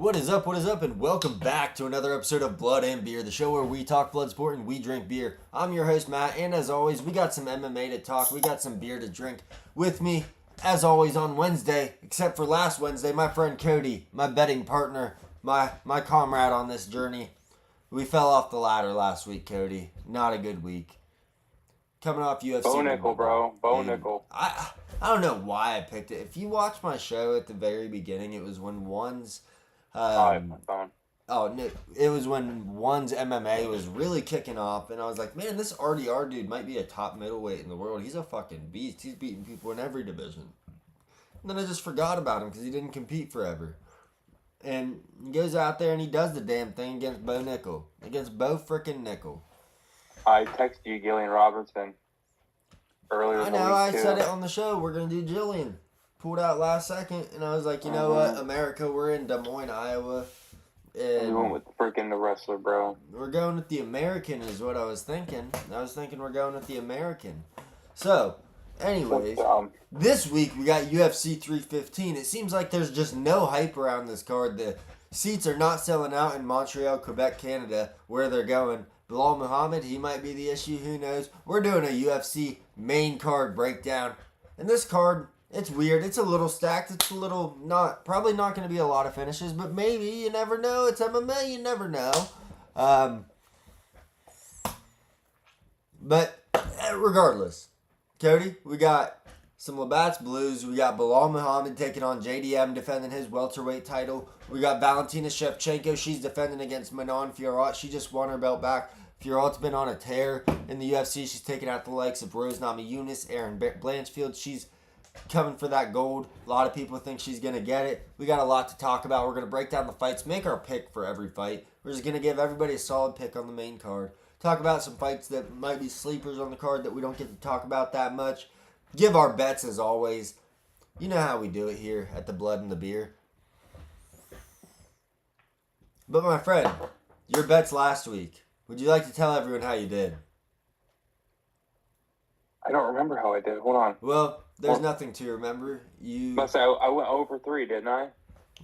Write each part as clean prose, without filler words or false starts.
What is up, and welcome back to another episode of Blood and Beer, the show where we talk blood sport and we drink beer. I'm your host, Matt, and as always, we got some MMA to talk, we got some beer to drink. With me, as always, on Wednesday, except for last Wednesday, my friend Cody, my betting partner, my comrade on this journey. We fell off the ladder last week, Cody. Not a good week. Coming off UFC. Bo nickel, bro. Bo nickel. I don't know why I picked it. If you watch my show at the very beginning, it was when one's... my phone. Oh, no, it was when one's MMA was really kicking off, and I was like, man, this RDR dude might be a top middleweight in the world. He's a fucking beast. He's beating people in every division. And then I just forgot about him because he didn't compete forever. And he goes out there and he does the damn thing against Bo Nickel. Against Bo frickin' Nickel. I texted you Gillian Robertson earlier in the week, I too. said it on the show. We're going to do Jillian. Pulled out last second, and I was like, you know what, America, we're in Des Moines, Iowa. And we went with freaking the wrestler, bro. We're going with the American is what I was thinking. I was thinking we're going with the American. So, anyways, this week we got UFC 315. It seems like there's just no hype around this card. The seats are not selling out in Montreal, Quebec, Canada, where they're going. Belal Muhammed, he might be the issue, who knows. We're doing a UFC main card breakdown. And this card, it's weird. It's a little stacked. It's a little probably not going to be a lot of finishes, but maybe. You never know. It's MMA. You never know. But regardless, Cody, we got some Labatt's Blues. We got Belal Muhammed taking on JDM, defending his welterweight title. We got Valentina Shevchenko. She's defending against Manon Fiorot. She just won her belt back. Fiorot's been on a tear in the UFC. She's taken out the likes of Rose Namajunas, Erin Blanchfield. She's coming for that gold. A lot of people think she's going to get it. We got a lot to talk about. We're going to break down the fights, make our pick for every fight. We're just going to give everybody a solid pick on the main card. Talk about some fights that might be sleepers on the card that we don't get to talk about that much. Give our bets as always. You know how we do it here at the Blood and the Beer. But my friend, your bets last week. Would you like to tell everyone how you did? I don't remember how I did. Hold on. Well, there's nothing to remember. Must say, I went over 3, didn't I?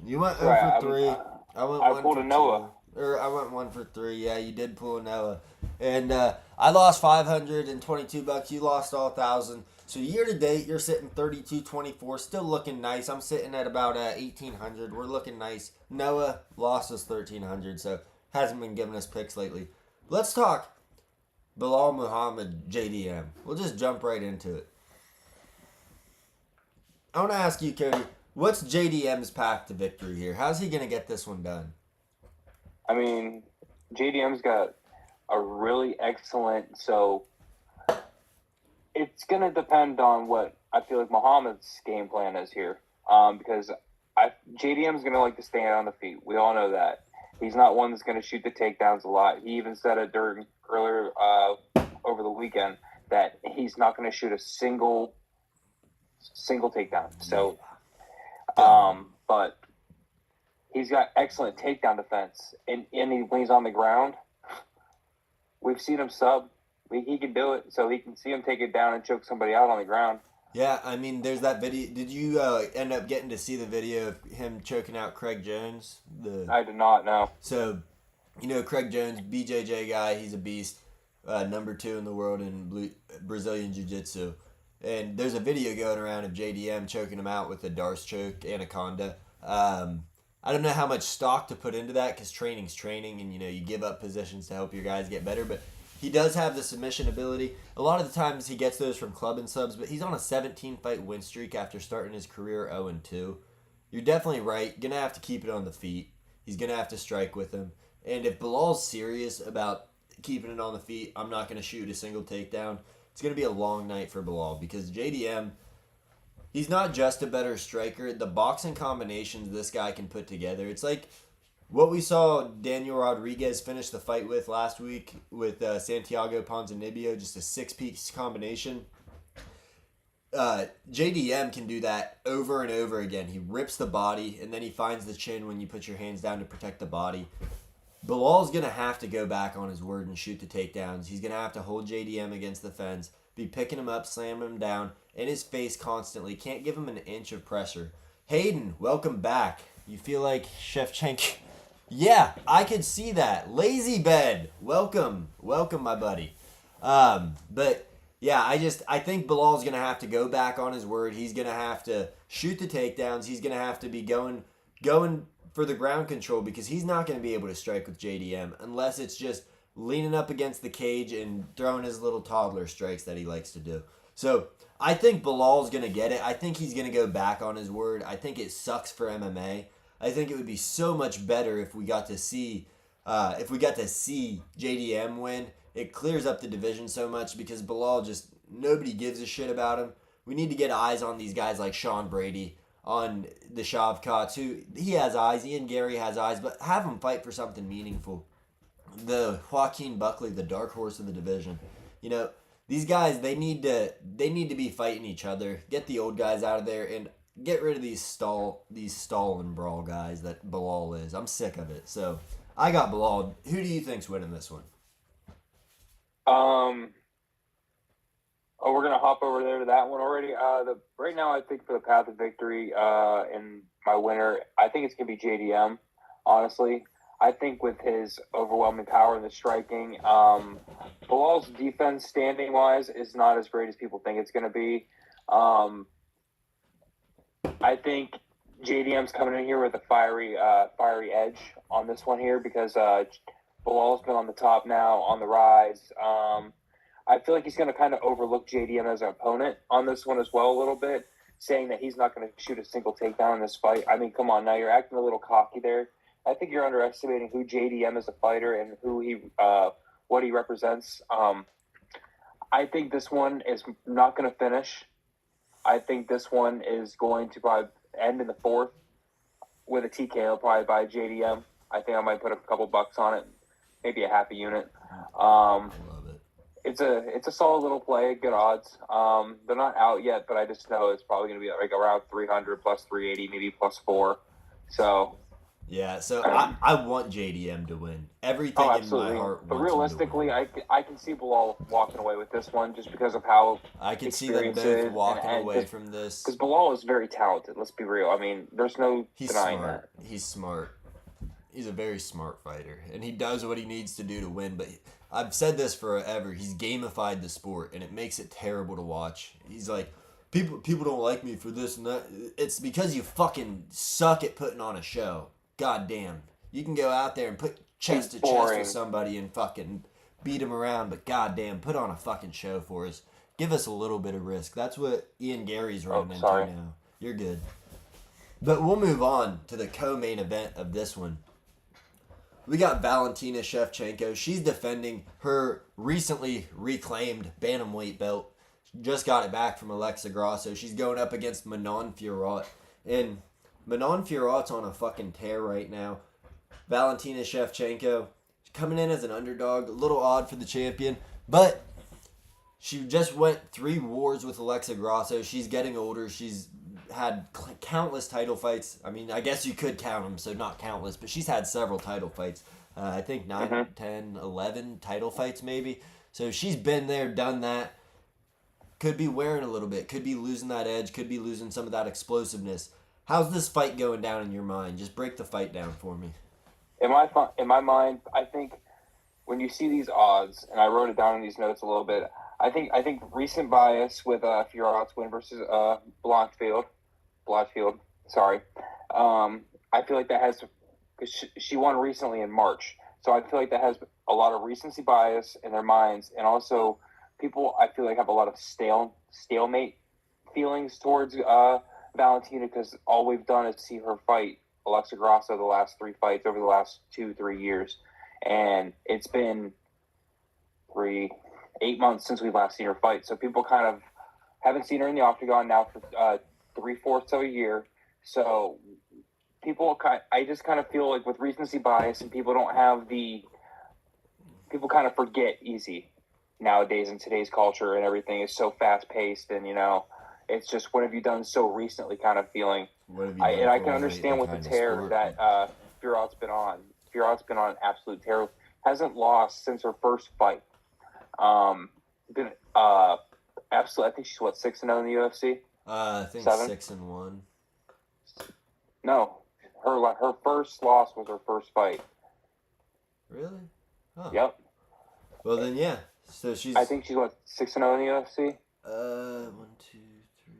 You went over 3. I pulled a Noah. I went 1 for 3. Yeah, you did pull a Noah. And I lost $522. You lost all 1,000. So year to date, you're sitting 32-24. Still looking nice. I'm sitting at about 1,800. We're looking nice. Noah lost us 1,300, so hasn't been giving us picks lately. Let's talk Belal Muhammed, JDM. We'll just jump right into it. I want to ask you, Cody, what's JDM's path to victory here? How's he going to get this one done? I mean, JDM's got a really excellent, so it's going to depend on what I feel like Muhammad's game plan is here. Because JDM's going to like to stand on the feet. We all know that. He's not one that's going to shoot the takedowns a lot. He even said it earlier over the weekend that he's not going to shoot a single takedown. So, but he's got excellent takedown defense, and when he's on the ground, we've seen him sub. He can do it, so he can see him take it down and choke somebody out on the ground. Yeah, I mean, there's that video. Did you end up getting to see the video of him choking out Craig Jones? I did not, no. So, Craig Jones, BJJ guy, he's a beast. Number 2 in the world in Brazilian Jiu-Jitsu. And there's a video going around of JDM choking him out with a Darce choke, Anaconda. I don't know how much stock to put into that because training's training and, you give up positions to help your guys get better. But he does have the submission ability. A lot of the times he gets those from club and subs, but he's on a 17-fight win streak after starting his career 0-2. You're definitely right. Going to have to keep it on the feet. He's going to have to strike with him. And if Bilal's serious about keeping it on the feet, I'm not going to shoot a single takedown. It's going to be a long night for Belal because JDM, he's not just a better striker. The boxing combinations this guy can put together, it's like what we saw Daniel Rodriguez finish the fight with last week with Santiago Ponzinibbio, just a 6-piece combination. JDM can do that over and over again. He rips the body, and then he finds the chin when you put your hands down to protect the body. Bilal's going to have to go back on his word and shoot the takedowns. He's going to have to hold JDM against the fence, be picking him up, slamming him down in his face constantly. Can't give him an inch of pressure. Hayden, welcome back. You feel like Shevchenko. Yeah, I could see that. Lazy bed. Welcome, my buddy. But yeah, I think Belal's gonna have to go back on his word. He's gonna have to shoot the takedowns. He's gonna have to be going for the ground control because he's not gonna be able to strike with JDM unless it's just leaning up against the cage and throwing his little toddler strikes that he likes to do. So I think Belal's gonna get it. I think he's gonna go back on his word. I think it sucks for MMA. I think it would be so much better if we got to see JDM win. It clears up the division so much because Belal just nobody gives a shit about him. We need to get eyes on these guys like Sean Brady, on the Shavkats, who he has eyes. Ian Gary has eyes, but have him fight for something meaningful. The Joaquin Buckley, the dark horse of the division. You know, these guys they need to be fighting each other. Get the old guys out of there and get rid of these stall and brawl guys that Belal is. I'm sick of it. So I got Belal. Who do you think's winning this one? We're gonna hop over there to that one already. Right now, I think for the path of victory, and my winner, I think it's gonna be JDM. Honestly, I think with his overwhelming power in the striking, Belal's defense standing wise is not as great as people think it's gonna be. I think JDM's coming in here with a fiery edge on this one here because Belal's been on the top now, on the rise. I feel like he's going to kind of overlook JDM as an opponent on this one as well a little bit, saying that he's not going to shoot a single takedown in this fight. I mean, come on, now you're acting a little cocky there. I think you're underestimating who JDM is a fighter and what he represents. I think this one is not going to finish. I think this one is going to probably end in the fourth with a TKO probably by JDM. I think I might put a couple bucks on it, maybe a half a unit. Love it. It's a solid little play, good odds. They're not out yet, but I just know it's probably going to be like around 300 plus 380, maybe plus 4. So yeah, so I want JDM to win. Everything in my heart. But realistically, I can see Belal walking away with this one just because of how I can see them both walking away from this. Because Belal is very talented. Let's be real. I mean, there's no denying that. He's smart. He's a very smart fighter, and he does what he needs to do to win. But I've said this forever. He's gamified the sport, and it makes it terrible to watch. He's like, people don't like me for this and that. It's because you fucking suck at putting on a show. God damn. You can go out there and put chest to chest with somebody and fucking beat him around, but goddamn, put on a fucking show for us. Give us a little bit of risk. That's what Ian Gary's running into now. You're good. But we'll move on to the co-main event of this one. We got Valentina Shevchenko. She's defending her recently reclaimed bantamweight belt. She just got it back from Alexa Grasso. She's going up against Manon Fiorot. And Manon Fiorot's on a fucking tear right now. Valentina Shevchenko coming in as an underdog. A little odd for the champion. But she just went 3 wars with Alexa Grasso. She's getting older. She's had countless title fights. I mean, I guess you could count them, so not countless, but she's had several title fights. I think 9, 10, 11 title fights maybe. So she's been there, done that. Could be wearing a little bit. Could be losing that edge. Could be losing some of that explosiveness. How's this fight going down in your mind? Just break the fight down for me. In my mind, I think when you see these odds, and I wrote it down in these notes a little bit, I think recent bias with Fiorot's win versus Blanchfield. Sorry. I feel like that has, because she won recently in March. So I feel like that has a lot of recency bias in their minds. And also people, I feel like, have a lot of stalemate feelings towards Valentina because all we've done is see her fight Alexa Grasso the last 3 fights over the last 2-3 years. And it's been 8 months since we last seen her fight. So people kind of haven't seen her in the octagon now for 3/4 of a year. So I just kind of feel like with recency bias and people kind of forget easy nowadays in today's culture and everything is so fast paced and, it's just what have you done so recently kind of feeling. I can understand with the tear that Fiorot's been on. Fiorot's been on an absolute tear. Hasn't lost since her first fight. Been absolutely. I think she's 6-0 in the UFC. I think 7? 6-1. No, Her first loss was her first fight. Really? Huh. Yep. Well then, yeah. So she's. I think she's what 6-0 in the UFC. 1, 2, 3,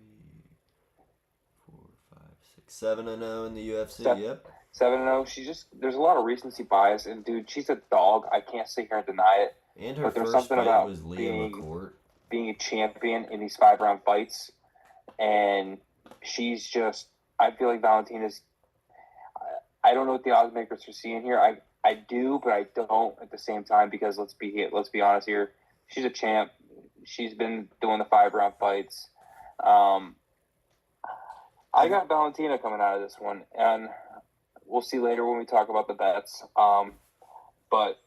4, 5, 6, 7-0 in the UFC. Yep. 7-0. There's a lot of recency bias, and dude, she's a dog. I can't sit here and deny it. And her but there's first something fight about was Leah McCourt. being a champion in these 5-round fights, and she's just. I feel like Valentina's. I don't know what the odds makers are seeing here. I do, but I don't at the same time because let's be honest here. She's a champ. She's been doing the 5-round fights. I got Valentina coming out of this one, and we'll see later when we talk about the bets. But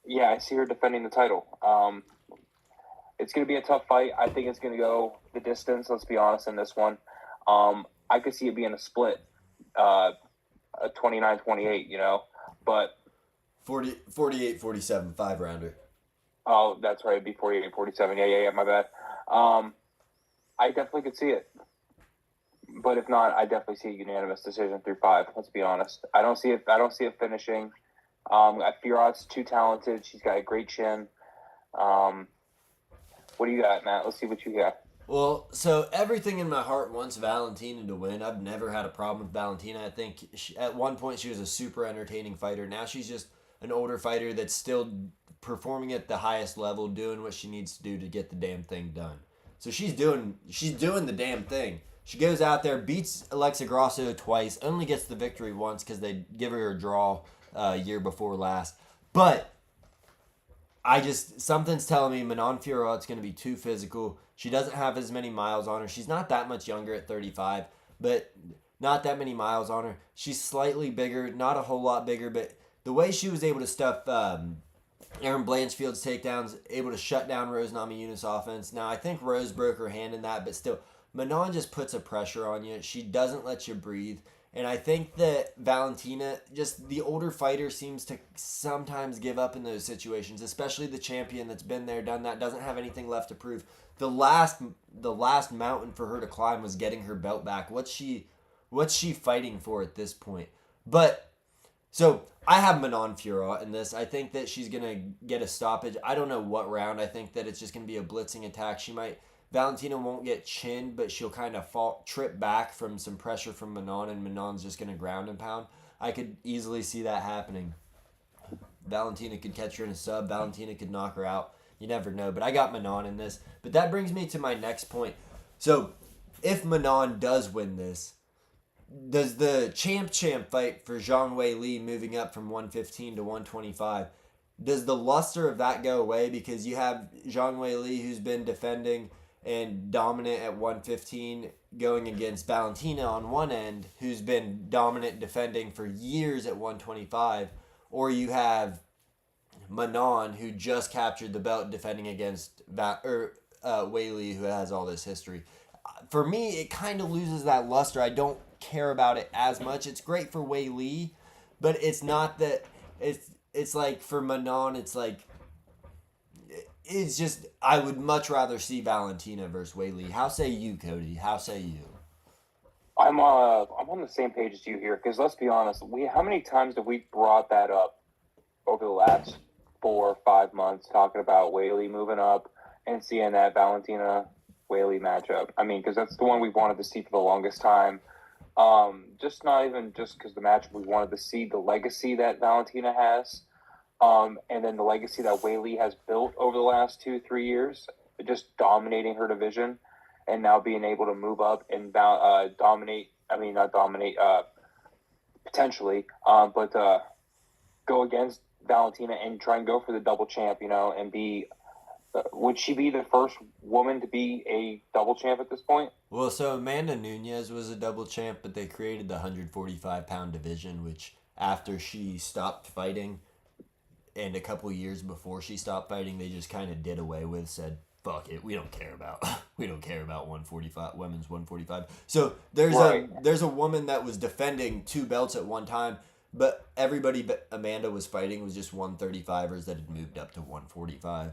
yeah, I see her defending the title. It's going to be a tough fight. I think it's going to go the distance. Let's be honest in this one. I could see it being a split, a 29-28. But 48-47 5-rounder. Oh, that's right. It'd be 48-47. Yeah. My bad. I definitely could see it. But if not, I definitely see a unanimous decision through 5. Let's be honest. I don't see it finishing. Fiorot's too talented. She's got a great chin. What do you got, Matt? Let's see what you got. Well, so everything in my heart wants Valentina to win. I've never had a problem with Valentina. I think at one point she was a super entertaining fighter. Now she's just an older fighter that's still performing at the highest level, doing what she needs to do to get the damn thing done. So she's doing the damn thing. She goes out there, beats Alexa Grasso twice, only gets the victory once because they give her a draw year before last. But something's telling me Manon Fiorot's going to be too physical. She doesn't have as many miles on her. She's not that much younger at 35, but not that many miles on her. She's slightly bigger, not a whole lot bigger, but the way she was able to stuff Aaron Blanchfield's takedowns, able to shut down Rose Namajunas' offense. Now, I think Rose broke her hand in that, but still, Manon just puts a pressure on you. She doesn't let you breathe. And I think that Valentina, just the older fighter, seems to sometimes give up in those situations, especially the champion that's been there, done that, doesn't have anything left to prove. The last mountain for her to climb was getting her belt back. What's she fighting for at this point? But so I have Manon Fiorot in this. I think that she's gonna get a stoppage. I don't know what round. I think that it's just gonna be a blitzing attack. Valentina won't get chinned, but she'll kind of trip back from some pressure from Manon, and Manon's just gonna ground and pound. I could easily see that happening. Valentina could catch her in a sub. Valentina could knock her out. You never know, but I got Manon in this. But that brings me to my next point. So, if Manon does win this, does the champ fight for Zhang Weili moving up from 115 to 125, does the luster of that go away? Because you have Zhang Weili, who's been defending and dominant at 115, going against Valentina on one end, who's been dominant defending for years at 125, or you have Manon, who just captured the belt defending against Weili, who has all this history. For me, it kind of loses that luster. I don't care about it as much. It's great for Weili, but it's not that it's like for Manon, it's just I would much rather see Valentina versus Weili. How say you, Cody? How say you? I'm on the same page as you here because let's be honest, how many times have we brought that up over the last 4 or 5 months talking about Weili moving up and seeing that Valentina Weili matchup? I mean, because that's the one we've wanted to see for the longest time. Just not even just because the matchup we wanted to see, the legacy that Valentina has, and then the legacy that Weili has built over the last 2-3 years, just dominating her division, and now being able to move up and dominate. I mean, not dominate, potentially, but go against Valentina and try and go for the double champ, and be. Would she be the first woman to be a double champ at this point? Well, so Amanda Nunes was a double champ, but they created the 145-pound division, which after she stopped fighting and a couple years before she stopped fighting, they just kind of did away with, said, fuck it, we don't care about 145, women's 145. So there's a woman that was defending 2 belts at one time, but everybody but Amanda was fighting was just 135ers that had moved up to 145.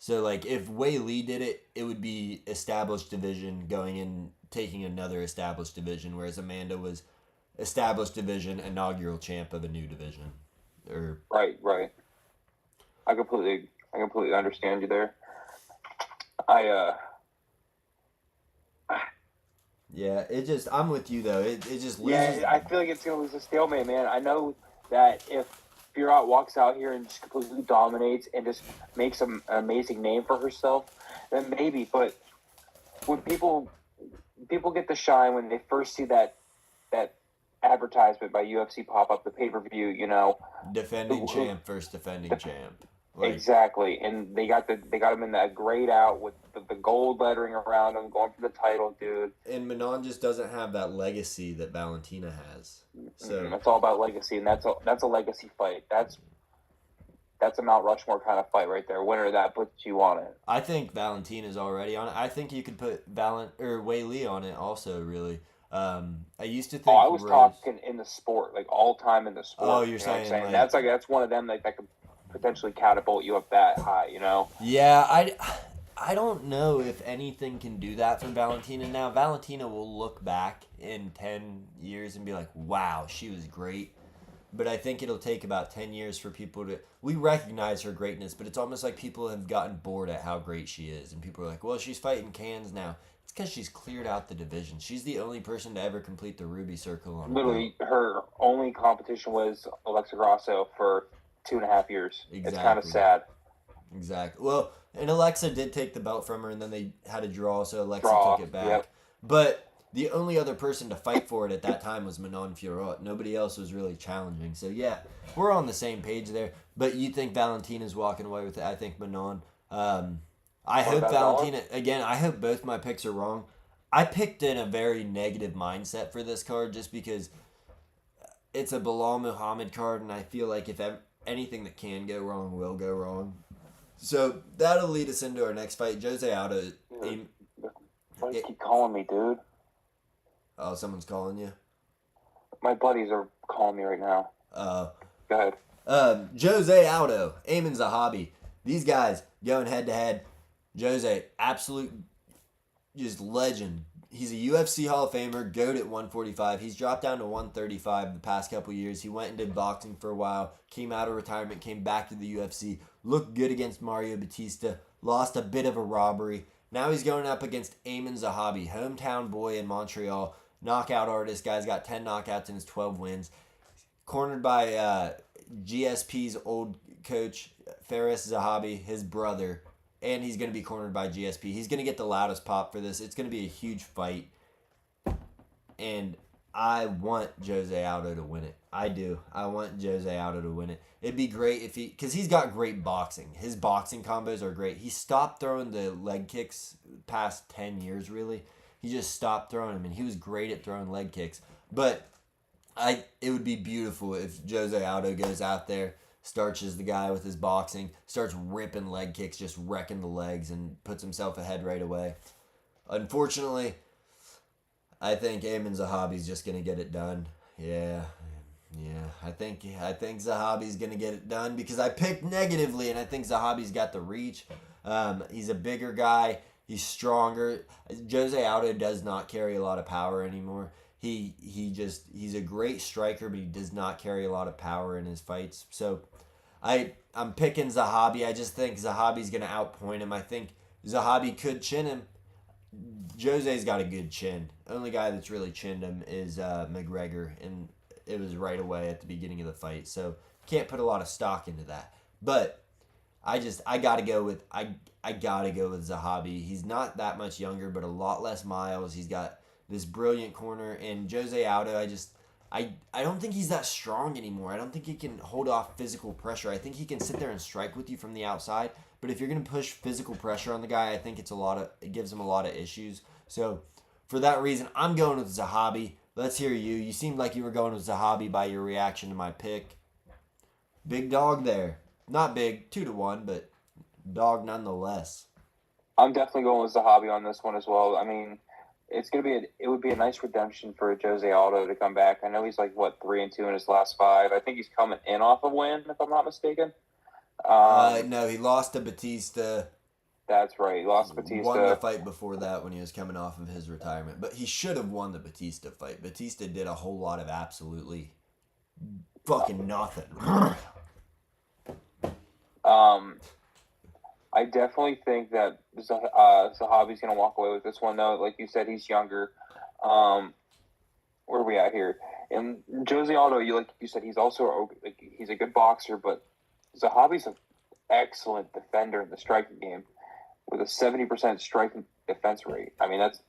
So, if Weili did it, it would be established division going in, taking another established division, whereas Amanda was established division, inaugural champ of a new division. Right. I completely understand you there. Yeah, I'm with you though. It just loses. Yeah, I feel like it's gonna lose a stalemate, man. I know that if Fiorot walks out here and just completely dominates and just makes an amazing name for herself, then maybe. But when people get the shine when they first see that advertisement by UFC pop up, the pay-per-view, defending champ versus defending champ. Like, exactly, and they got him in that grayed out with the gold lettering around him, going for the title, dude. And Manon just doesn't have that legacy that Valentina has. So that's all about legacy, and that's a legacy fight. That's a Mount Rushmore kind of fight right there. Winner of that puts you on it. I think Valentina's already on it. I think you could put Wei Li on it also. Really, I used to think. I was talking in the sport, like all time in the sport. Oh, you're saying like, that's one of them that could potentially catapult you up that high, Yeah, I don't know if anything can do that for Valentina now. Valentina will look back in 10 years and be like, wow, she was great. But I think it'll take about 10 years for people to... We recognize her greatness, but it's almost like people have gotten bored at how great she is. And people are like, well, she's fighting cans now. It's because she's cleared out the division. She's the only person to ever complete the Ruby Circle on literally, her only competition was Alexa Grasso for 2.5 years. Exactly. It's kind of sad. Exactly. Well, and Alexa did take the belt from her, and then they had a draw, so Alexa took it back. Yep. But the only other person to fight for it at that time was Manon Fiorot. Nobody else was really challenging. So, yeah, we're on the same page there. But you think Valentina's walking away with it. I think Manon. I hope Valentina... Again, I hope both my picks are wrong. I picked in a very negative mindset for this card just because it's a Belal Muhammed card, and I feel like if anything that can go wrong will go wrong. So that'll lead us into our next fight. Jose Aldo. Why do you keep calling me, dude? Oh, someone's calling you? My buddies are calling me right now. Go ahead. Jose Aldo, Amin Zahabi. These guys going head to head. Jose, absolute just legend. He's a UFC Hall of Famer, GOAT at 145. He's dropped down to 135 the past couple years. He went and did boxing for a while, came out of retirement, came back to the UFC, looked good against Mario Batista, lost a bit of a robbery. Now he's going up against Amin Zahabi, hometown boy in Montreal, knockout artist. Guy's got 10 knockouts in his 12 wins. Cornered by GSP's old coach, Faris Zahabi, his brother. And he's going to be cornered by GSP. He's going to get the loudest pop for this. It's going to be a huge fight. And I want Jose Aldo to win it. I do. I want Jose Aldo to win it. It'd be great if because he's got great boxing. His boxing combos are great. He stopped throwing the leg kicks past 10 years, really. He just stopped throwing them, and he was great at throwing leg kicks. But it would be beautiful if Jose Aldo goes out there, starches the guy with his boxing, starts ripping leg kicks, just wrecking the legs, and puts himself ahead right away. Unfortunately, I think Amin Zahabi's just going to get it done. Yeah, I think Zahabi's going to get it done because I picked negatively, and I think Zahabi's got the reach. He's a bigger guy. He's stronger. Jose Aldo does not carry a lot of power anymore. He's a great striker, but he does not carry a lot of power in his fights. So I'm picking Zahabi. I just think Zahabi's going to outpoint him. I think Zahabi could chin him. Jose's got a good chin. Only guy that's really chinned him is McGregor, and it was right away at the beginning of the fight. So can't put a lot of stock into that. But I gotta go with Zahabi. He's not that much younger, but a lot less miles. He's got this brilliant corner, and Jose Aldo, I don't think he's that strong anymore. I don't think he can hold off physical pressure. I think he can sit there and strike with you from the outside, but if you're going to push physical pressure on the guy, I think it gives him a lot of issues. So for that reason, I'm going with Zahabi. Let's hear you. You seemed like you were going with Zahabi by your reaction to my pick. Big dog there. Not big, 2-1, but dog nonetheless. I'm definitely going with Zahabi on this one as well. I mean, it would be a nice redemption for Jose Aldo to come back. I know he's 3-2 in his last 5. I think he's coming in off a win, if I'm not mistaken. No, he lost to Batista. That's right. He lost Batista. Won the fight before that when he was coming off of his retirement. But he should have won the Batista fight. Batista did a whole lot of absolutely fucking nothing. I definitely think that Zahabi's going to walk away with this one, though. Like you said, he's younger. Where are we at here? And Jose Aldo, like you said, he's also he's a good boxer, but Zahabi's an excellent defender in the striking game with a 70% striking defense rate. I mean, that's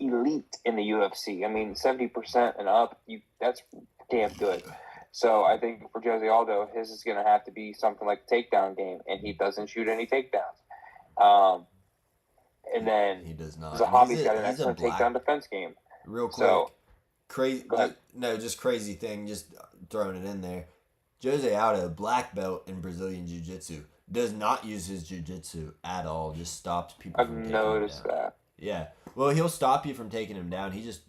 elite in the UFC. I mean, 70% and up, that's damn good. So I think for Jose Aldo, his is going to have to be something like a takedown game, and he doesn't shoot any takedowns. And then he does not. Zahabi's got an excellent takedown defense game. Real quick, crazy. Go ahead. Just crazy thing. Just throwing it in there. Jose Aldo, black belt in Brazilian Jiu-Jitsu, does not use his Jiu-Jitsu at all. Just stops people. I've noticed that. Yeah. Well, he'll stop you from taking him down. He's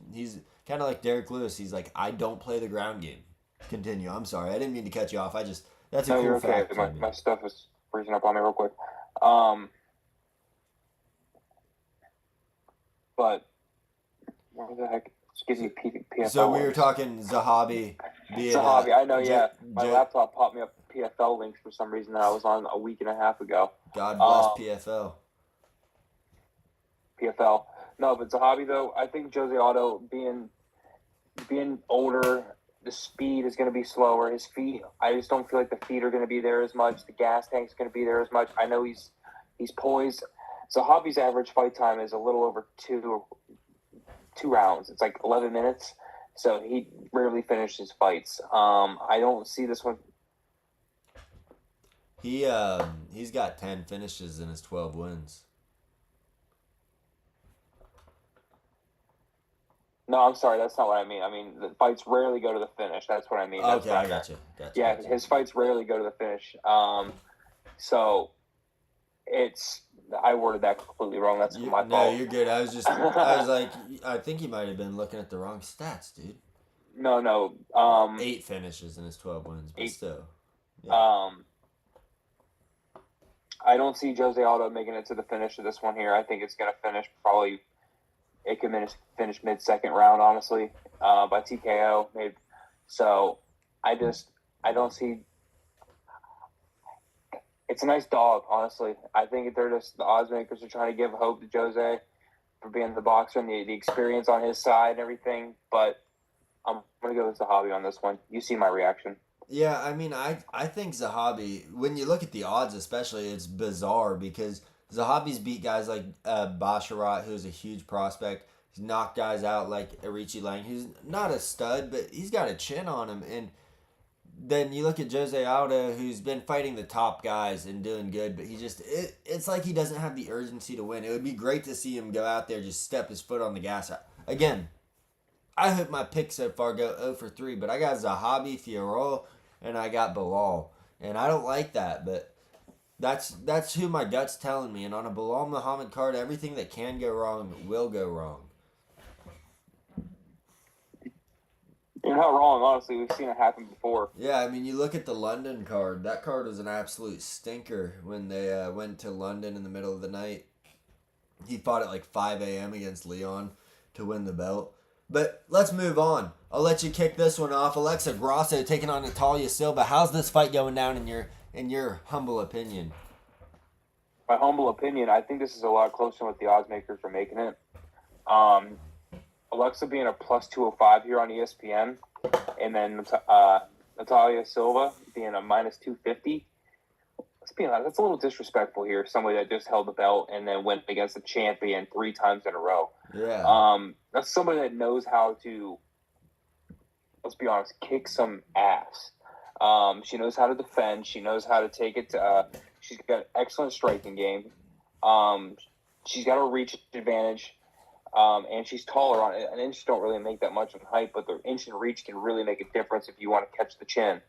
kind of like Derek Lewis. He's like, I don't play the ground game. Continue. I'm sorry. I didn't mean to cut you off. That's a cool you're okay. fact. My stuff is freezing up on me real quick. But what the heck? Just give me PFL. So we were talking Zahabi. Zahabi, I know. Yeah, my laptop popped me up PFL links for some reason that I was on a week and a half ago. God bless PFL. PFL. No, but Zahabi though, I think Jose Aldo being older, the speed is going to be slower. His feet, I just don't feel like the feet are going to be there as much. The gas tank's going to be there as much. I know he's poised. Zahabi's average fight time is a little over two rounds. It's like 11 minutes. So he rarely finishes fights. I don't see this one. He's got 10 finishes in his 12 wins. No, I'm sorry. That's not what I mean. I mean, the fights rarely go to the finish. That's what I mean. Okay, I got you. Yeah, his fights rarely go to the finish. So I worded that completely wrong. That's my fault. No, you're good. I was like, I think you might have been looking at the wrong stats, dude. No. 8 finishes in his 12 wins, but still. Yeah. I don't see Jose Aldo making it to the finish of this one here. I think it's going to finish probably. It could finish mid-second round, honestly, by TKO. Maybe. So I don't see. It's a nice dog, honestly. I think they're just the odds makers are trying to give hope to Jose for being the boxer and the experience on his side and everything. But I'm gonna go with Zahabi on this one. You see my reaction. Yeah, I mean, I think Zahabi. When you look at the odds, especially, it's bizarre because Zahabi's beat guys like Basharat, who's a huge prospect. He's knocked guys out like Arichi Lang, who's not a stud, but he's got a chin on him. And then you look at Jose Aldo, who's been fighting the top guys and doing good, but it's like he doesn't have the urgency to win. It would be great to see him go out there, just step his foot on the gas. Again, I hope my picks so far go 0 for 3, but I got Zahabi, Fiorot, and I got Belal. And I don't like that, but that's who my gut's telling me. And on a Belal Muhammed card, everything that can go wrong will go wrong. You're not wrong, honestly. We've seen it happen before. Yeah, I mean, you look at the London card. That card was an absolute stinker when they went to London in the middle of the night. He fought at like 5 a.m. against Leon to win the belt. But let's move on. I'll let you kick this one off. Alexa Grasso taking on Natalia Silva. How's this fight going down in your humble opinion? My humble opinion, I think this is a lot closer than what the odds makers are making it. Alexa being a plus 205 here on ESPN, and then Natalia Silva being a minus 250. Let's be honest, that's a little disrespectful here. Somebody that just held the belt and then went against the champion 3 times in a row. Yeah. That's somebody that knows how to, let's be honest, kick some ass. She knows how to defend. She knows how to take it to, she's got an excellent striking game. She's got a reach advantage. And she's taller on it. An inch don't really make that much in height, but the inch and reach can really make a difference if you want to catch the chin.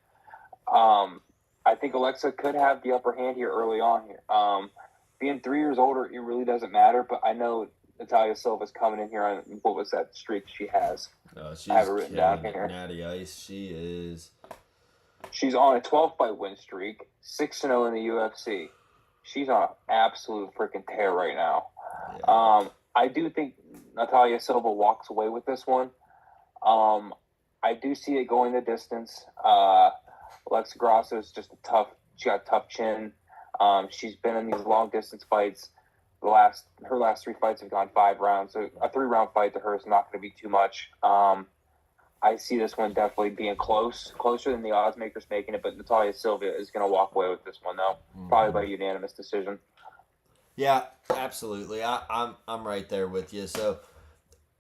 I think Alexa could have the upper hand here early on here. Being 3 years older, it really doesn't matter, but I know Natalia Silva's coming in here on, what was that streak she has? She's I have it written down here. Natty Ice. She's on a 12-fight win streak, 6-0 in the UFC. she's on an absolute freaking tear right now. Yeah. I do think Natalia Silva walks away with this one. I do see it going the distance. Alexa Grasso is just she got a tough chin. She's been in these long distance fights. Her last 3 fights have gone 5 rounds. So a 3-round fight to her is not going to be too much. I see this one definitely being closer than the odds makers making it. But Natalia Silva is going to walk away with this one though, probably by unanimous decision. Yeah, absolutely. I'm right there with you. So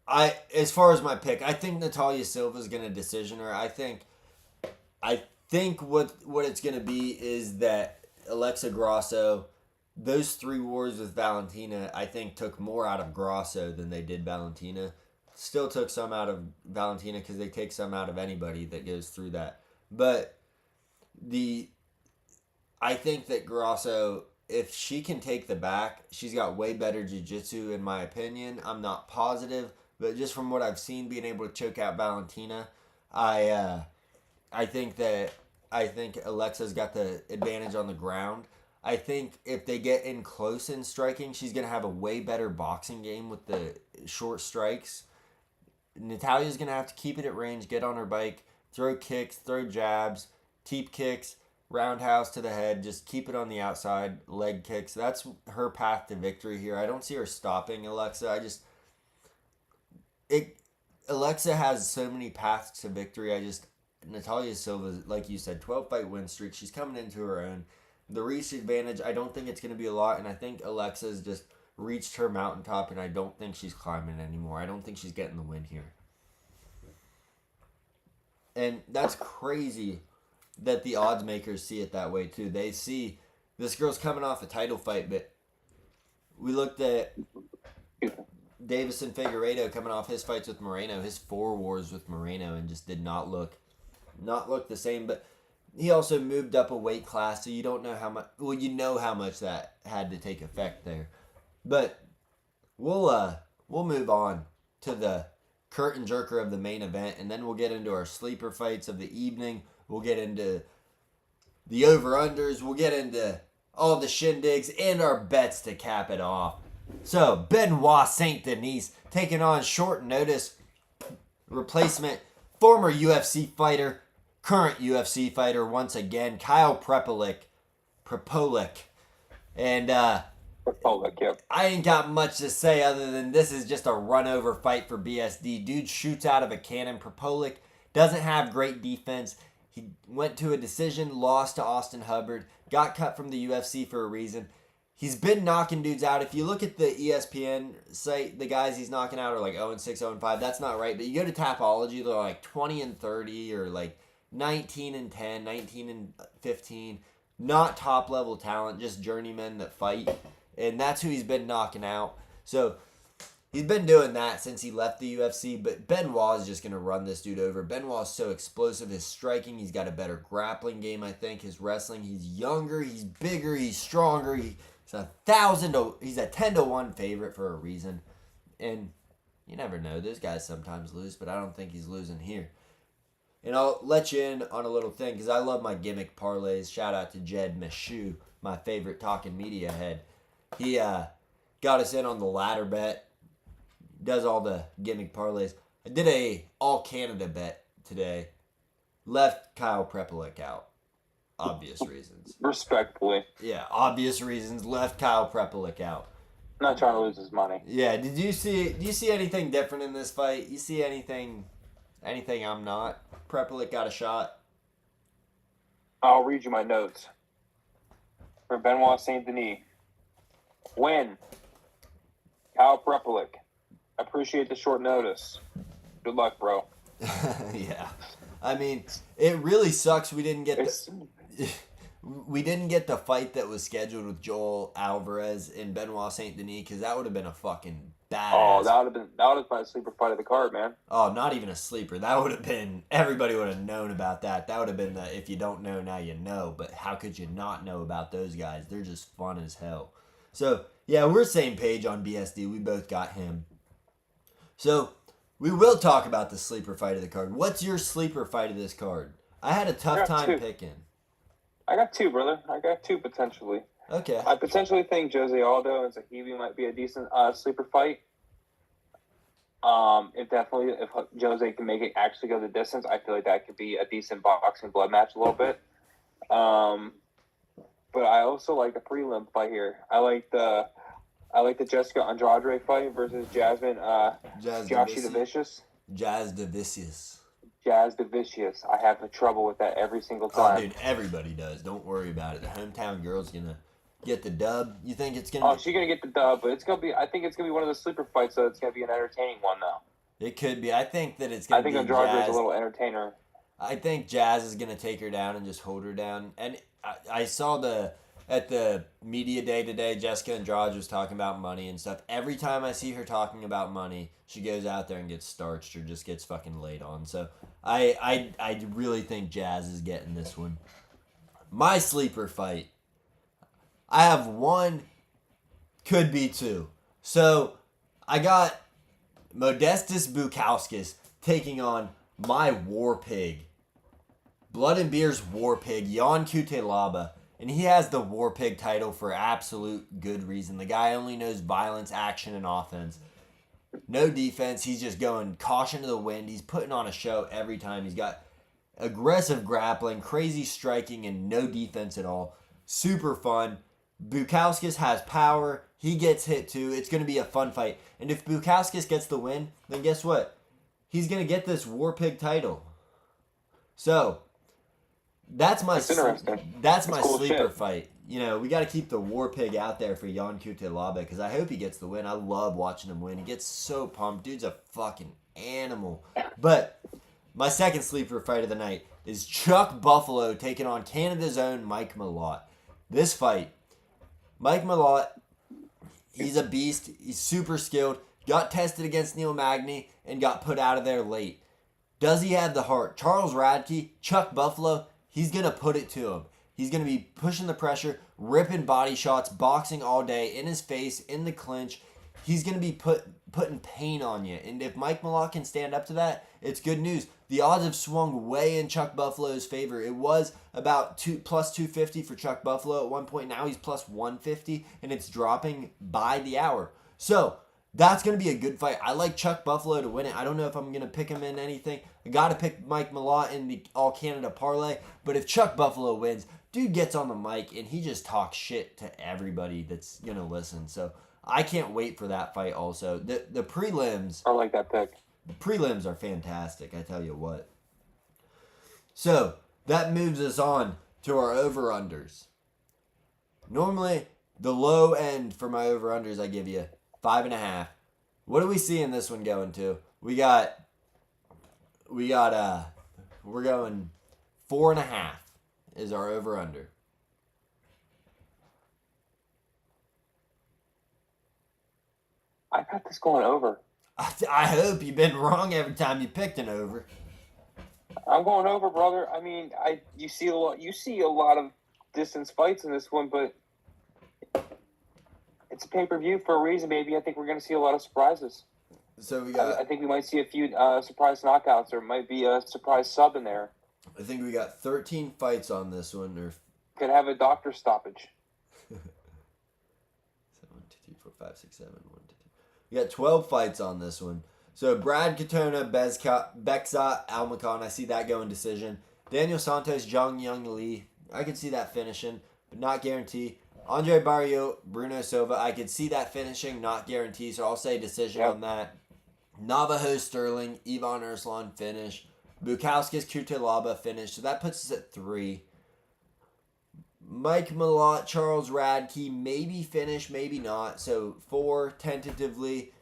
as far as my pick, I think Natalia Silva is going to decision her. I think what it's going to be is that Alexa Grasso, those 3 wars with Valentina, I think took more out of Grasso than they did Valentina. Still took some out of Valentina because they take some out of anybody that goes through that. But I think that Grasso, if she can take the back, she's got way better jiu-jitsu in my opinion. I'm not positive, but just from what I've seen, being able to choke out Valentina, I think Alexa's got the advantage on the ground. I think if they get in close in striking, she's going to have a way better boxing game with the short strikes. Natalia's going to have to keep it at range, get on her bike, throw kicks, throw jabs, teep kicks, roundhouse to the head, just keep it on the outside, leg kicks. That's her path to victory here. I don't see her stopping Alexa. Alexa has so many paths to victory. Natalia Silva, like you said, 12-fight win streak. She's coming into her own. The reach advantage, I don't think it's going to be a lot, and I think Alexa's just reached her mountaintop, and I don't think she's climbing anymore. I don't think she's getting the win here. And that's crazy that the odds makers see it that way, too. They see this girl's coming off a title fight, but we looked at Davison Figueiredo coming off his fights with Moreno, his 4 wars with Moreno, and just did not look the same. But he also moved up a weight class, so you don't know how much. Well, you know how much that had to take effect there. But we'll move on to the curtain jerker of the main event, and then we'll get into our sleeper fights of the evening. We'll get into the over-unders. We'll get into all the shindigs and our bets to cap it off. So, Benoit Saint Denis taking on short notice replacement, former UFC fighter, current UFC fighter once again, Kyle Prepelic. And Prepelic, yep. I ain't got much to say other than this is just a run-over fight for BSD. Dude shoots out of a cannon. Prepelic doesn't have great defense. He went to a decision, lost to Austin Hubbard, got cut from the UFC for a reason. He's been knocking dudes out. If you look at the ESPN site, the guys he's knocking out are like 0-6, 0-5. That's not right. But you go to Tapology, they're like 20-30 or like 19-10, 19-15. Not top-level talent, just journeymen that fight. And that's who he's been knocking out. So he's been doing that since he left the UFC. But Benoit is just going to run this dude over. Benoit's so explosive. His striking, he's got a better grappling game, I think. His wrestling, he's younger, he's bigger, he's stronger. He's a 10-1 favorite for a reason. And you never know. Those guys sometimes lose, but I don't think he's losing here. And I'll let you in on a little thing because I love my gimmick parlays. Shout out to Jed Meshew, my favorite talking media head. He got us in on the ladder bet. Does all the gimmick parlays. I did a all Canada bet today. Left Kyle Prepelic out. Obvious reasons. Respectfully. Yeah, obvious reasons. Left Kyle Prepelic out. Not trying to lose his money. Yeah, do you see anything different in this fight? You see anything I'm not? Prepelic got a shot. I'll read you my notes. For Benoit Saint Denis. Win. Kyle Prepelic. Appreciate the short notice. Good luck, bro. Yeah. I mean, it really sucks we didn't get the fight that was scheduled with Joel Alvarez and Benoit Saint Denis because that would have been a fucking badass. Oh, that would have been a sleeper fight of the card, man. Oh, not even a sleeper. That would have been, everybody would have known about that. That would have been the, if you don't know, now you know. But how could you not know about those guys? They're just fun as hell. So, yeah, we're same page on BSD. We both got him. So, we will talk about the sleeper fight of the card. What's your sleeper fight of this card? I had a tough time picking. I got 2, brother. I got 2 potentially. Okay. I potentially think Jose Aldo and Zahavi might be a decent sleeper fight. If Jose can make it actually go the distance, I feel like that could be a decent boxing blood match a little bit. But I also like a prelim fight here. I like the Jessica Andrade fight versus Jasmine Joshi DeVicious. Jazz DeVicious. Jazz DeVicious. I have trouble with that every single Oh, time. dude, everybody does. Don't worry about it. The hometown girl's gonna get the dub. You think it's gonna? Oh, she's gonna get the dub, but it's gonna be. I think it's gonna be one of the sleeper fights, so it's gonna be an entertaining one, though. It could be. I think that it's gonna be Andrade Jazz. is a little entertainer. I think Jazz is gonna take her down and just hold her down. And I saw at the media day today, Jessica Andrade was talking about money and stuff. Every time I see her talking about money, she goes out there and gets starched or just gets fucking laid on. So I really think Jazz is getting this one. My sleeper fight. I have one, could be two. So I got Modestas Bukauskas taking on my war pig. Blood and Beer's war pig, Jan Kutelaba. And he has the war pig title for absolute good reason. The guy only knows violence, action, and offense. No defense. He's just going caution to the wind. He's putting on a show every time. He's got aggressive grappling, crazy striking, and no defense at all. Super fun. Bukauskas has power. He gets hit too. It's going to be a fun fight. And if Bukauskas gets the win, then guess what? He's going to get this war pig title. So, that's my cool sleeper shit. fight. You know, we got to keep the war pig out there for Jan Kutelaba because I hope he gets the win. I love watching him win. He gets so pumped. Dude's a fucking animal. But my second sleeper fight of the night is Chuck Buffalo taking on Canada's own Mike Malott. This fight, Mike Malott, he's a beast. He's super skilled. Got tested against Neil Magny and got put out of there late. Does he have the heart? Charles Radke, Chuck Buffalo, he's going to put it to him. He's going to be pushing the pressure, ripping body shots, boxing all day, in his face, in the clinch. He's going to be putting pain on you. And if Mike Malott can stand up to that, it's good news. The odds have swung way in Chuck Buffalo's favor. It was about plus 250 for Chuck Buffalo at one point. Now he's plus 150, and it's dropping by the hour. So, that's going to be a good fight. I like Chuck Buffalo to win it. I don't know if I'm going to pick him in anything. I got to pick Mike Malott in the All-Canada parlay. But if Chuck Buffalo wins, dude gets on the mic and he just talks shit to everybody that's going to listen. So I can't wait for that fight also. The prelims... I like that pick. The prelims are fantastic, I tell you what. So, that moves us on to our over-unders. Normally, the low end for my over-unders I give you 5.5. What do we see in this one going to? We're going 4.5 is our over under. I got this going over. I hope you've been wrong every time you picked an over. I'm going over, brother. I mean, you see a lot of distance fights in this one, but it's a pay-per-view for a reason, baby. I think we're going to see a lot of surprises. So we got. I think we might see a few surprise knockouts, or might be a surprise sub in there. I think we got 13 fights on this one, or could have a doctor stoppage. 1, 2, 3, 4, 5, 6, 7, 1, 2, 3. We got 12 fights on this one. So Brad Katona, Bekzat Almakhan, I see that going decision. Daniel Santos, Zhang Young Lee, I could see that finishing, but not guarantee. Andre Barrio, Bruno Silva, I could see that finishing, not guarantee, so I'll say decision on that. Navajo Sterling, Ivan Urslan, finish. Bukauskas, Kutelaba, finish. So that puts us at 3. Mike Malott, Charles Radke, maybe finish, maybe not. So 4, tentatively.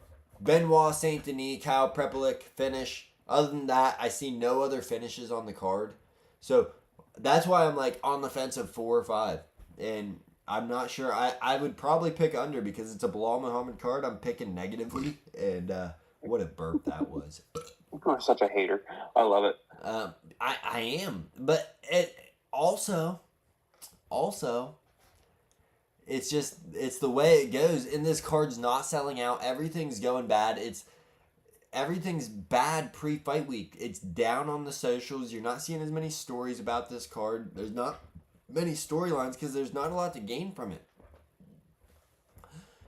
Benoit Saint Denis, Kyle Prepelik, finish. Other than that, I see no other finishes on the card. So that's why I'm like on the fence of 4 or 5. And I'm not sure. I would probably pick under because it's a Belal Muhammed card. I'm picking negatively. And what a burp that was. You're such a hater. I love it. I am. But it also, it's the way it goes. And this card's not selling out. Everything's going bad. Everything's bad pre-fight week. It's down on the socials. You're not seeing as many stories about this card. There's not many storylines because there's not a lot to gain from it.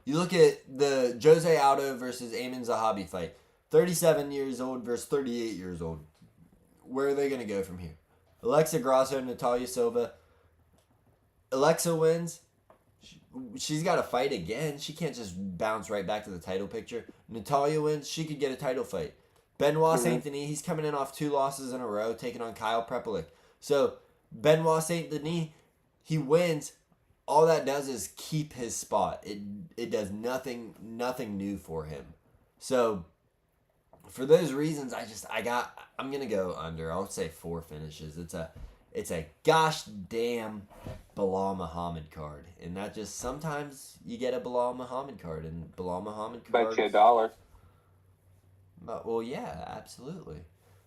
You look at the Jose Aldo versus Amin Zahabi fight. 37 years old versus 38 years old. Where are they going to go from here? Alexa Grasso, Natalia Silva. Alexa wins. She's got to fight again. She can't just bounce right back to the title picture. Natalia wins. She could get a title fight. Benoit Saint Denis, he's coming in off 2 losses in a row, taking on Kyle Prepelik. So, Benoit Saint Denis, he wins. All that does is keep his spot. It does nothing new for him. So, for those reasons, I'm gonna go under. I'll say 4 finishes. It's a gosh damn Belal Muhammed card, and that just sometimes you get a Belal Muhammed card, and Belal Muhammed card. Bet you $1. Well, yeah, absolutely.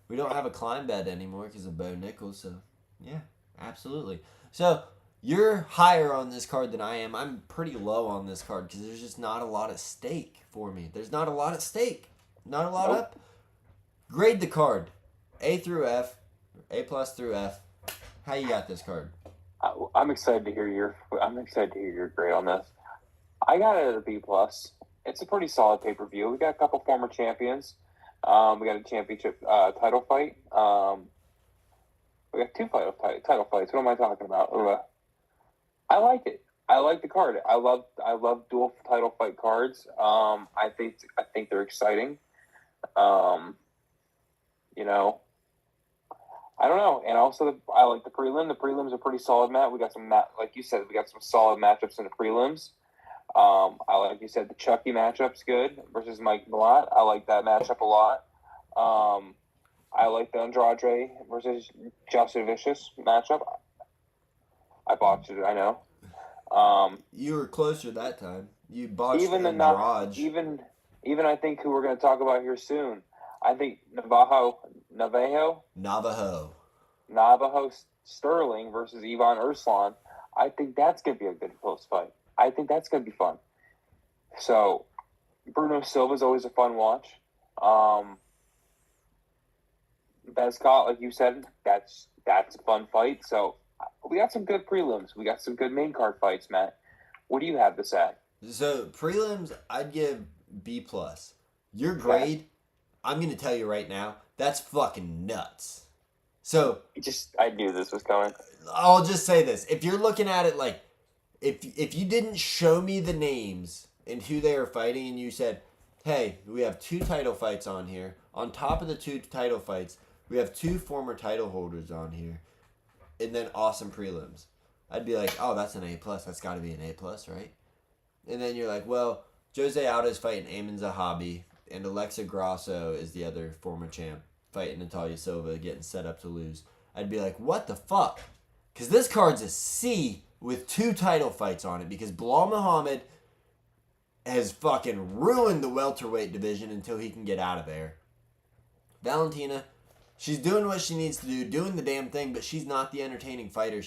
We don't have a climb bet anymore because of Bo Nichols, so yeah, absolutely. So you're higher on this card than I am. I'm pretty low on this card because there's just not a lot at stake for me. There's not a lot at stake. Not a lot up. Grade the card. A through F. A plus through F. How you got this card? I'm excited to hear your grade on this. I got it at a B plus. It's a pretty solid pay per view. We got a couple former champions. We got a championship title fight. We got 2 title fights. What am I talking about? I like it. I like the card. I love dual title fight cards. I think they're exciting. I don't know. And also, I like the prelim. The prelims are pretty solid, Matt. We got some, like you said, we got some solid matchups in the prelims. Like you said, the Chucky matchup's good versus Mike Malott. I like that matchup a lot. I like the Andrade versus Justin Vicious matchup. I botched it, I know. You were closer that time. You botched even Andrade. Even I think who we're going to talk about here soon. I think Navajo Sterling versus Ivan Urslan. I think that's going to be a good close fight. I think that's going to be fun. So, Bruno Silva's always a fun watch. Bezcott, like you said, that's a fun fight. So, we got some good prelims. We got some good main card fights, Matt. What do you have to say? So, prelims, I'd give B+. Your grade, I'm going to tell you right now, that's fucking nuts. So, I knew this was coming. I'll just say this. If you're looking at it like, if you didn't show me the names and who they are fighting and you said, hey, we have 2 title fights on here. On top of the 2 title fights, we have 2 former title holders on here. And then awesome prelims. I'd be like, oh, that's an A+. That's got to be an A+, right? And then you're like, well, Jose Aldo's fighting Amin Zahabi, and Alexa Grasso is the other former champ fighting Natalia Silva, getting set up to lose. I'd be like, what the fuck? Because this card's a C with 2 title fights on it because Belal Muhammed has fucking ruined the welterweight division until he can get out of there. Valentina, she's doing what she needs to do, doing the damn thing, but she's not the entertaining fighter.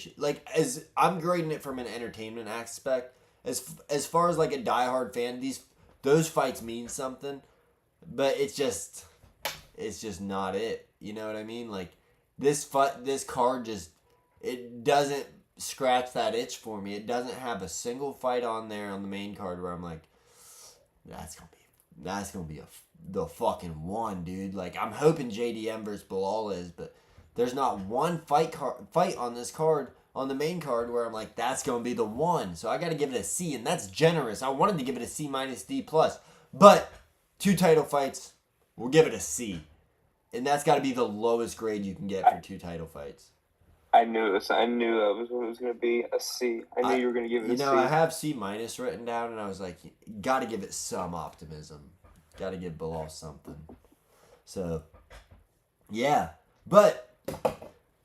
As I'm grading it from an entertainment aspect, as far as like a diehard fan, those fights mean something, but it's just not it. You know what I mean? Like this card just, it doesn't scratch that itch for me. It doesn't have a single fight on there on the main card where I'm like, that's gonna be the fucking one, dude. Like I'm hoping JDM versus Belal is, but there's not one fight on this card on the main card where I'm like, that's gonna be the one. So I got to give it a C, and that's generous. I wanted to give it a C minus D plus, but 2 title fights, we'll give it a C, and that's got to be the lowest grade you can get for 2 title fights. I knew this. I knew that was what it was going to be, a C. I knew you were going to give it a C. I have C minus written down, and I was like, got to give it some optimism. Got to give Belal something. So, yeah. But,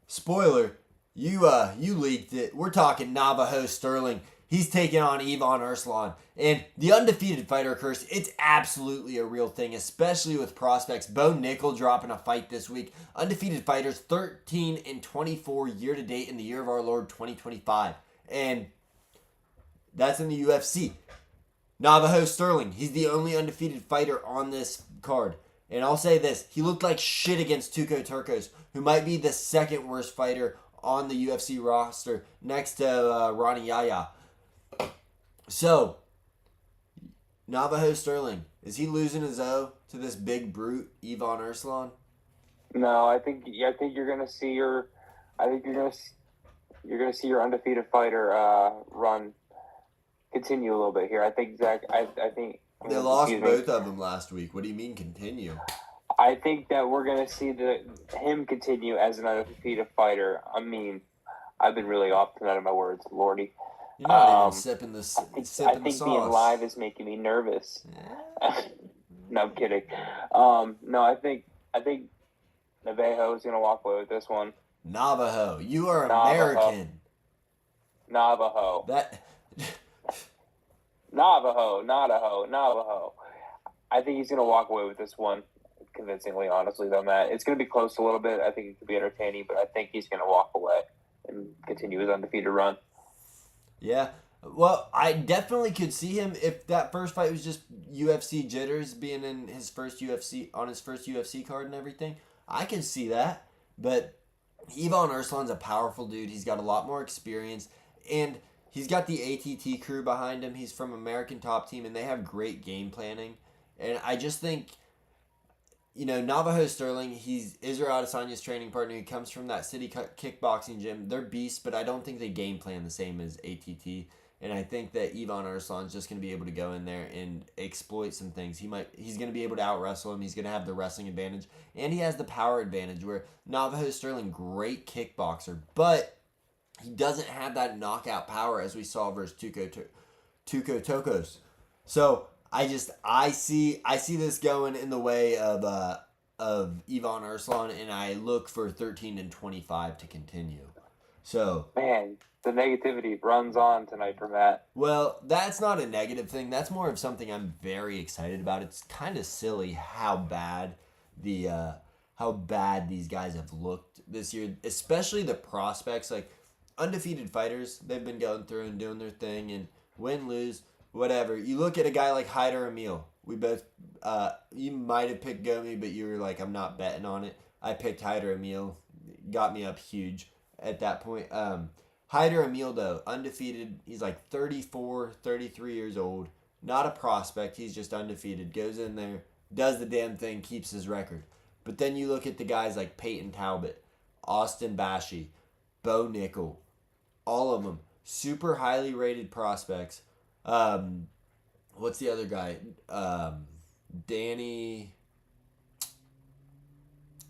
spoiler, you leaked it. We're talking Navajo Sterling. He's taking on Ivan Urslan. And the undefeated fighter curse, it's absolutely a real thing, especially with prospects. Bo Nickel dropping a fight this week. Undefeated fighters 13-24 year to date in the year of our Lord 2025. And that's in the UFC. Navajo Sterling, he's the only undefeated fighter on this card. And I'll say this, he looked like shit against Tuco Turcos, who might be the second worst fighter on the UFC roster next to Ronnie Yaya. So, Navajo Sterling, is he losing his O to this big brute, Ivan Urslan? No, I think you're gonna see you're gonna see your undefeated fighter run continue a little bit here. I think Zach. I think They lost both of them last week. What do you mean continue? I think that we're gonna see him continue as an undefeated fighter. I mean, I've been really off tonight of my words, Lordy. You're not even sipping the I think sauce. being live is making me nervous. Yeah. No, I'm kidding. No, I think Navajo is gonna walk away with this one. Navajo, you are American. Navajo. That. Navajo. I think he's gonna walk away with this one convincingly. Honestly, though, Matt, it's gonna be close a little bit. I think it could be entertaining, but I think he's gonna walk away and continue his undefeated run. Yeah. Well, I definitely could see him if that first fight was just UFC jitters being in his first UFC card and everything. I can see that. But Ivan Urslan's a powerful dude. He's got a lot more experience, and he's got the ATT crew behind him. He's from American Top Team, and they have great game planning. And I just think, Navajo Sterling, he's Israel Adesanya's training partner. He comes from that city kickboxing gym. They're beasts, but I don't think they game plan the same as ATT. And I think that Ivan Urslan's just going to be able to go in there and exploit some things. He's going to be able to out-wrestle him. He's going to have the wrestling advantage. And he has the power advantage where Navajo Sterling, great kickboxer, but he doesn't have that knockout power as we saw versus Tuco Tokos. So I see this going in the way of Ivan Urslan, and I look for 13-25 to continue. So man, the negativity runs on tonight for Matt. Well, that's not a negative thing. That's more of something I'm very excited about. It's kind of silly how bad these guys have looked this year, especially the prospects. Like undefeated fighters, they've been going through and doing their thing, and win, lose, whatever. You look at a guy like Hyder Emil. We both, you might have picked Gomi, but you were like, I'm not betting on it. I picked Hyder Emil. Got me up huge at that point. Hyder Emil, though, undefeated. He's like 34, 33 years old. Not a prospect. He's just undefeated. Goes in there, does the damn thing, keeps his record. But then you look at the guys like Peyton Talbot, Austin Bashi, Bo Nickel, all of them. Super highly rated prospects. What's the other guy? Danny.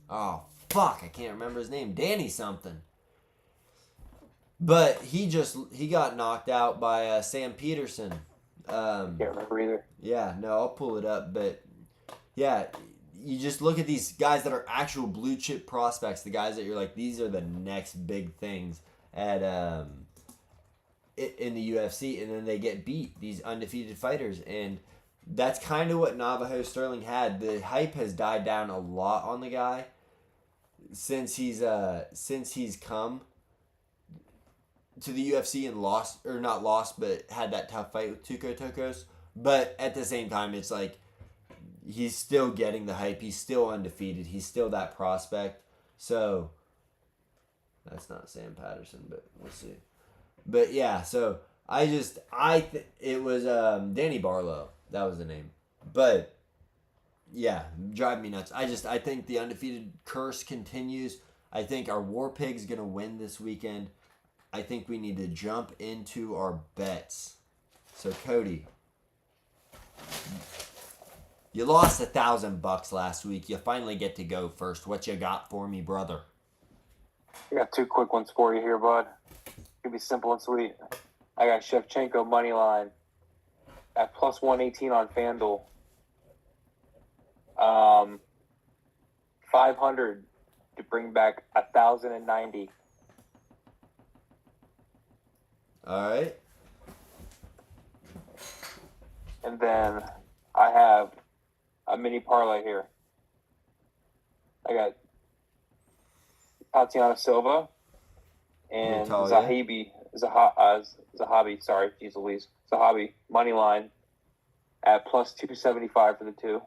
Oh, fuck. I can't remember his name. Danny something. But he got knocked out by Sam Peterson. Can't remember either. Yeah, no, I'll pull it up. But yeah, you just look at these guys that are actual blue chip prospects. The guys that you're like, these are the next big things at in the UFC, and then they get beat. These undefeated fighters, and that's kind of what Navajo Sterling had. The hype has died down a lot on the guy since he's come to the UFC and not lost, but had that tough fight with Tuco Tokos. But at the same time, it's like he's still getting the hype. He's still undefeated. He's still that prospect. So that's not Sam Patterson, but we'll see. But yeah, so it was Danny Barlow. That was the name. But yeah, drive me nuts. I think the undefeated curse continues. I think our War Pig's gonna win this weekend. I think we need to jump into our bets. So Cody, you lost $1,000 last week. You finally get to go first. What you got for me, brother? I got two quick ones for you here, bud. It'll be simple and sweet. I got Shevchenko money line at plus 118 on FanDuel. 500 to bring back 1,090. All right. And then I have a mini parlay here. I got Tatiana Silva and Zahabi, Zahabi money line at plus 275 for the two.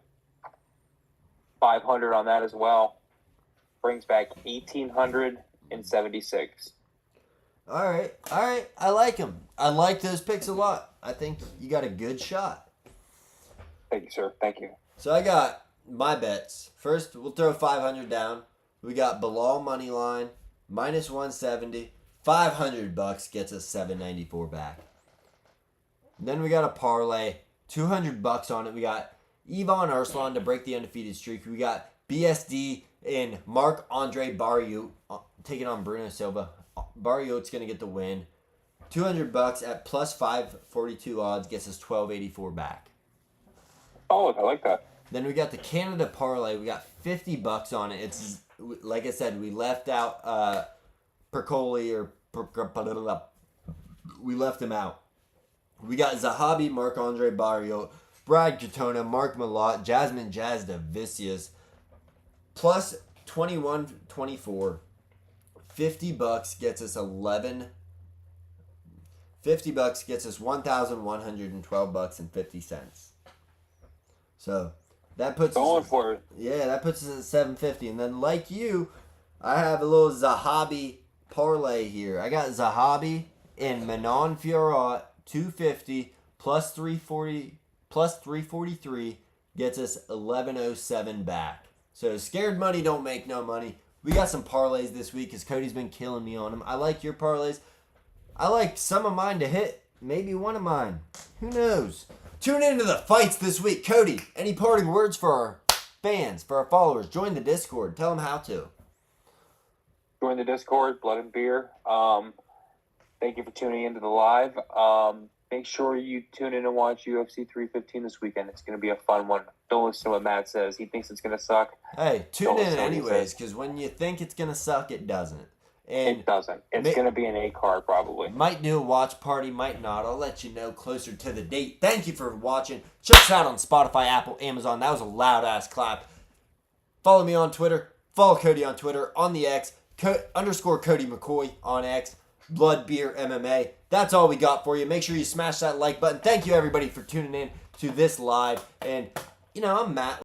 500 on that as well. Brings back 1,876. All right. I like them. I like those picks a lot. I think you got a good shot. Thank you, sir. Thank you. So I got my bets. First, we'll throw 500 down. We got Belal money line, minus 170. $500 gets us 794 back. Then we got a parlay, $200 on it. We got Ivan Arslan to break the undefeated streak. We got BSD and Marc-Andre Barriot taking on Bruno Silva. Barriot's going to get the win. $200 at plus 542 odds gets us 1284 back. Oh, I like that. Then we got the Canada parlay. We got $50 on it. It's like I said, we left out Percoli or we left him out. We got Zahabi, Marc-Andre Barriot, Brad Katona, Mark Malott, Jasmine Jazdavicius, plus 21-24. $50 gets us $50 gets us $1,112.50. So that puts going for it. Yeah, that puts us at 750. And then like you, I have a little Zahabi parlay here. I got Zahabi and Manon Fiorot 250 plus 340 plus 343 gets us 1107 back. So scared money don't make no money. We got some parlays this week because Cody's been killing me on them. I like your parlays. I like some of mine to hit. Maybe one of mine. Who knows? Tune into the fights this week. Cody, any parting words for our fans, for our followers? Join the Discord. Tell them how to. Join the Discord, Blood and Beer. Thank you for tuning into the live. Make sure you tune in and watch UFC 315 this weekend. It's going to be a fun one. Don't listen to what Matt says. He thinks it's going to suck. Hey, tune in anyways, because when you think it's going to suck, it doesn't. And it doesn't. It's going to be an A card probably. Might do a watch party, might not. I'll let you know closer to the date. Thank you for watching. Check us out on Spotify, Apple, Amazon. That was a loud-ass clap. Follow me on Twitter. Follow Cody on Twitter. On the X, _ Cody McCoy on X. Blood, Beer, MMA. That's all we got for you. Make sure you smash that like button. Thank you, everybody, for tuning in to this live. And, I'm Matt.